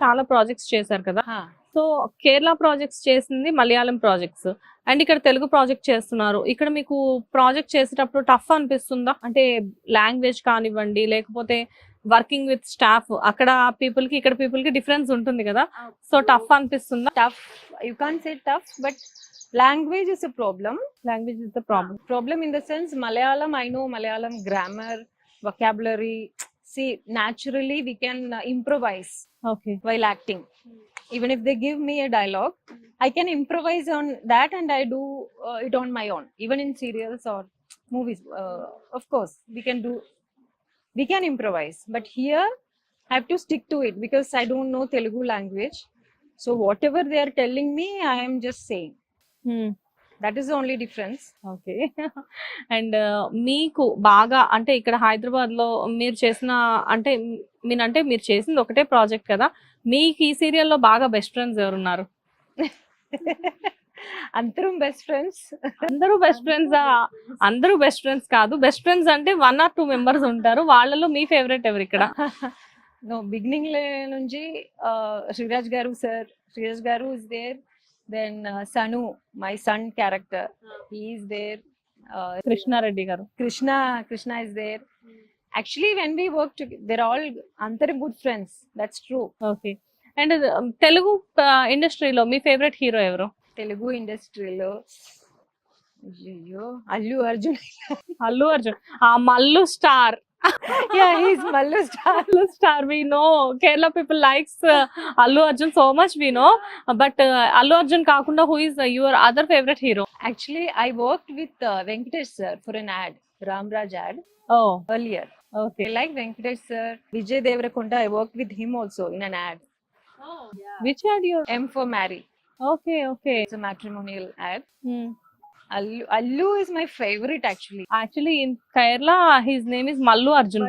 చాలా ప్రాజెక్ట్స్ చేశారు కదా. సో కేరళ ప్రాజెక్ట్స్ చేసింది, మలయాళం ప్రాజెక్ట్స్, అండ్ ఇక్కడ తెలుగు ప్రాజెక్ట్ చేస్తున్నారు. ఇక్కడ మీకు ప్రాజెక్ట్ చేసేటప్పుడు టఫ్ అనిపిస్తుందా? అంటే లాంగ్వేజ్ కానివ్వండి, లేకపోతే వర్కింగ్ విత్ స్టాఫ్, అక్కడ పీపుల్ కి ఇక్కడ పీపుల్ కి డిఫరెన్స్ ఉంటుంది కదా. సో టఫ్ అనిపిస్తుందా? Tough, you can't say tough, but language is a problem. Language is the problem. Problem in the sense Malayalam, I know Malayalam grammar, vocabulary. See, naturally we can improvise okay. while acting. Even if they give me a dialogue, I can improvise on that and I do it on my own. Even in serials or movies, of course we can improvise. But here I have to stick to it because I don't know Telugu language. So whatever they are telling me, I am just saying. That is the only difference. Okay. And మీకు బాగా అంటే ఇక్కడ హైదరాబాద్ లో మీరు చేసిన అంటే మీరు చేసింది ఒకటే ప్రాజెక్ట్ కదా, మీకు ఈ సీరియల్ లో బాగా బెస్ట్ ఫ్రెండ్స్ ఎవరున్నారు? Antharam best friends. అందరూ బెస్ట్ ఫ్రెండ్స్? అందరూ బెస్ట్ ఫ్రెండ్స్ కాదు, బెస్ట్ ఫ్రెండ్స్ అంటే 1 or 2 మెంబర్స్ ఉంటారు. వాళ్ళలో మీ ఫేవరెట్ ఎవరు ఇక్కడ? No, beginning le nunchi Sriraj Garu is there. Then Sanu, my son character, he is there. Krishna Reddy గారు. Krishna is there. Actually, when we work together, they're all Antharam good friends. That's true. Okay. And Telugu ఇండస్ట్రీలో మీ favourite hero ఎవరు? Telugu industry lo అయ్యో అల్లు అర్జున్. అల్లు అర్జున్, ఆ Mallu star. Yeah, he's Mallu star. Mallu star, we know. Kerala people likes Allu Arjun so much, we know. But Allu Arjun kakunda, who is your other favorite hero? Actually, I worked with Venkatesh sir for an ad, Ramraj ad. Oh, earlier. okay. I like Venkatesh sir. Vijay Deverakonda, I worked with him also in an ad. Oh, yeah. Which ad you? M for Marry. Okay, okay. It's a matrimonial ad. Hmm. Allu is my favorite actually. Actually, in Kerala, his name is Mallu Arjun.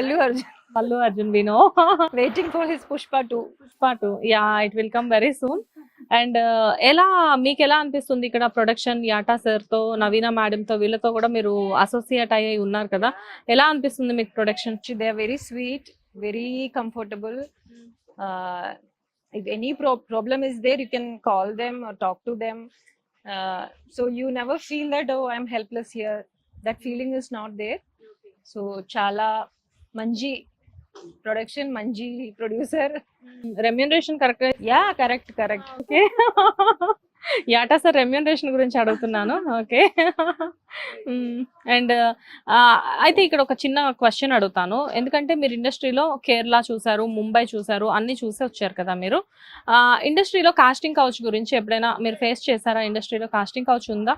Mallu Arjun, we know. Waiting for his Pushpa 2. Pushpa 2. Yeah, it will come very soon. And మీకు ఎలా అనిపిస్తుంది ఇక్కడ production? యాటా sir తో, నవీన madam తో, వీళ్ళతో కూడా మీరు associate అయ్యి ఉన్నారు కదా, ఎలా అనిపిస్తుంది మీకు production? They are very sweet, very comfortable. If any problem is there, you can call them or talk to them. So you never feel that, oh, I'm helpless here. That feeling is not there. So chala manji production, manji producer. Remuneration correct? Yeah, correct. Okay. యాటా sir remuneration గురించి అడుగుతున్నాను. Okay. And అయితే ఇక్కడ ఒక చిన్న question అడుగుతాను, ఎందుకంటే మీరు ఇండస్ట్రీలో కేరళ చూసారు, ముంబై చూసారు, అన్ని చూసి వచ్చారు కదా మీరు. ఇండస్ట్రీలో కాస్టింగ్ కౌచ్ గురించి ఎప్పుడైనా మీరు ఫేస్ చేశారా? ఇండస్ట్రీలో కాస్టింగ్ కౌచ్ ఉందా?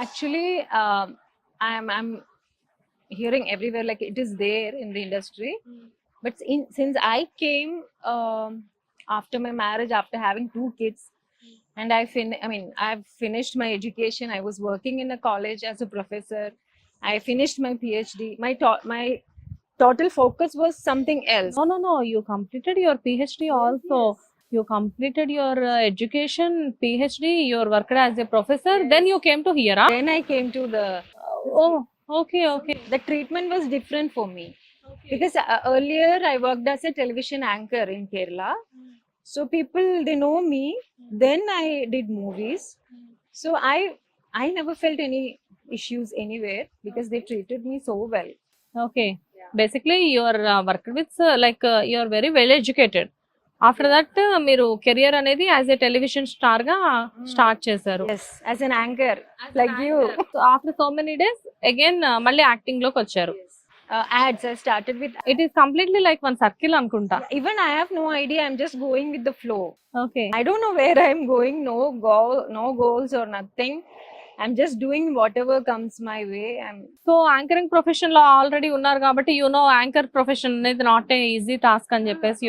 Actually, I'm hearing everywhere like it is there in the industry. But since I came after my marriage, after having 2 kids, and I've finished my education. I was working in a college as a professor. I finished my PhD. My total focus was something else. No, you completed your PhD also. Yes. You completed your education, PhD, you worked as a professor. Yes. Then you came to here, huh? Then I came to the oh, okay. The treatment was different for me. Okay. Because earlier I worked as a television anchor in Kerala. So people, they know me. Then I did movies. So I never felt any issues anywhere because they treated me so well. Okay. Yeah. Basically you are worked with you are very well educated. After that మీరు career అనేది as a television star గా start చేశారు. Yes, as an anchor like you. So after so many days again మళ్ళీ acting లోకి వచ్చారు. Ads, I started with. It is completely like one circle అనుకుంటా. Even I have no idea. I'm just going with the flow. Okay. I don't know where I'm going. No goals or nothing. I'm just doing whatever comes my way. So anchoring profession లో already ఉన్నారు కాబట్టి anchor profession అనేది not a easy task అని చెప్పేసి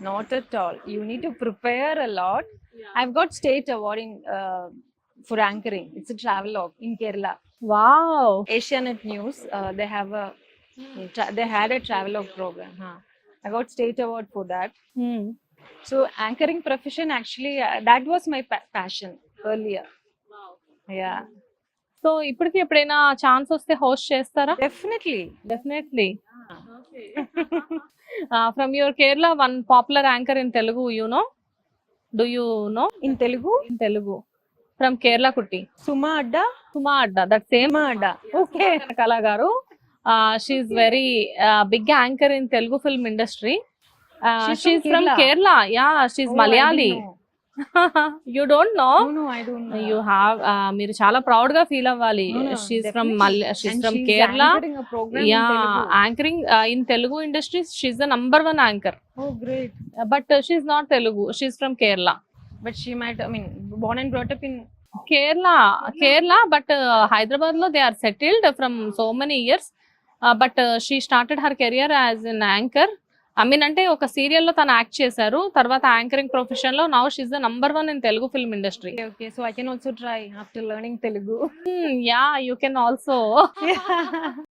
Not at all. You need to prepare a lot. Yeah. I've got state award for anchoring. It's a travelogue in Kerala. Wow. Asianet News. They had a travelogue program. I got state award for that. So anchoring profession actually that was my passion earlier. Wow. Yeah. So ఇప్పటికి ఎప్పుడైనా chance వస్తే host చేస్తారా? Definitely. Okay. From your Kerala, one popular anchor in Telugu, you know? Do you know? In Telugu, In Telugu. From Kerala Kutti. Suma Adda. Suma Adda, that same Suma Adda. Okay. Kala garu. She's very big anchor in Telugu film industry. She's from Kerala. Yeah, she's Oh, I Malayali. didn't know. You don't know? No, I don't know. You have మీరు చాలా proud గా feel అవ్వాలి. No, no, She's from definitely. she's And from she's Kerala. anchoring a program in Yeah, Telugu. anchoring in Telugu industry. She's the number one anchor. Oh, great. But she's not Telugu. She's from Kerala. But she might, I mean, born and brought up in. Kerala, but Hyderabad lo they are settled from so many years. But she started her career as an anchor. I mean, అంటే ఒక serial లో తను act చేశారు, తర్వాత anchoring profession లో now she's the number 1 in Telugu film industry. Okay, so I can also try after learning Telugu. Yeah, you can also. Yeah.